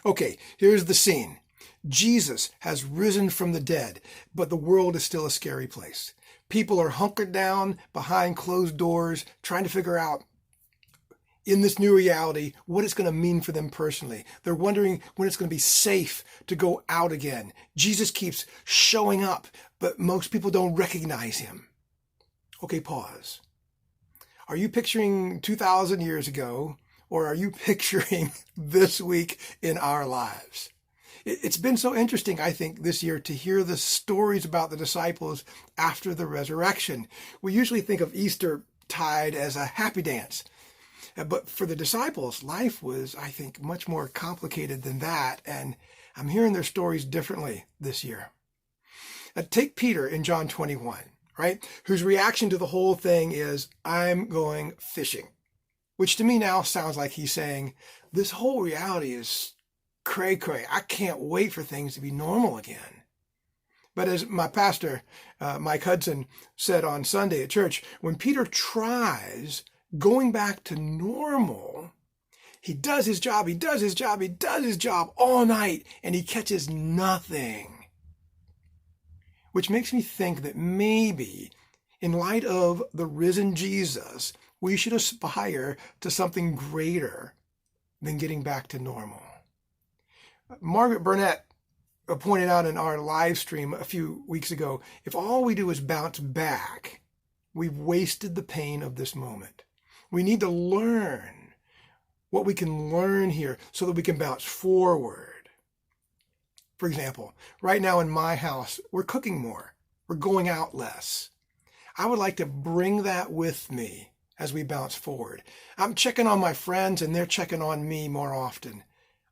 Okay, here's the scene. Jesus has risen from the dead, but the world is still a scary place. People are hunkered down behind closed doors, trying to figure out in this new reality what it's going to mean for them personally. They're wondering when it's going to be safe to go out again. Jesus keeps showing up, but most people don't recognize him. Okay, pause. Are you picturing 2,000 years ago, or are you picturing this week in our lives? It's been so interesting, I think, this year to hear the stories about the disciples after the resurrection. We usually think of Easter tide as a happy dance. But for the disciples, life was, I think, much more complicated than that. And I'm hearing their stories differently this year. Take Peter in John 21, right? Whose reaction to the whole thing is, I'm going fishing. Which to me now sounds like he's saying, this whole reality is cray-cray. I can't wait for things to be normal again. But as my pastor, Mike Hudson, said on Sunday at church, when Peter tries going back to normal, he does his job all night, and he catches nothing. Which makes me think that maybe, in light of the risen Jesus, we should aspire to something greater than getting back to normal. Margaret Burnett pointed out in our live stream a few weeks ago, if all we do is bounce back, we've wasted the pain of this moment. We need to learn what we can learn here so that we can bounce forward. For example, right now in my house, we're cooking more. We're going out less. I would like to bring that with me as we bounce forward. I'm checking on my friends and they're checking on me more often.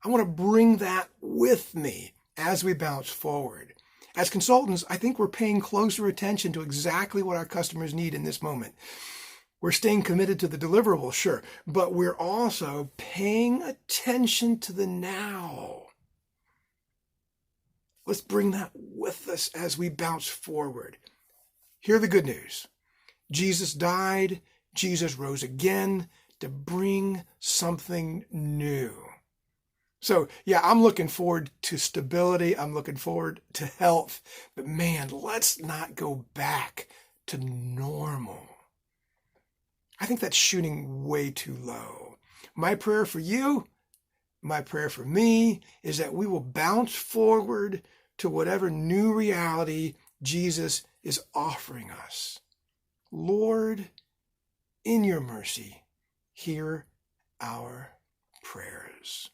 I want to bring that with me as we bounce forward. As consultants, I think we're paying closer attention to exactly what our customers need in this moment. We're staying committed to the deliverable, sure, but we're also paying attention to the now. Let's bring that with us as we bounce forward. Hear the good news. Jesus died, Jesus rose again to bring something new. So, yeah, I'm looking forward to stability. I'm looking forward to health. But man, let's not go back to normal. I think that's shooting way too low. My prayer for you, my prayer for me, is that we will bounce forward to whatever new reality Jesus is offering us. Lord, in your mercy, hear our prayers.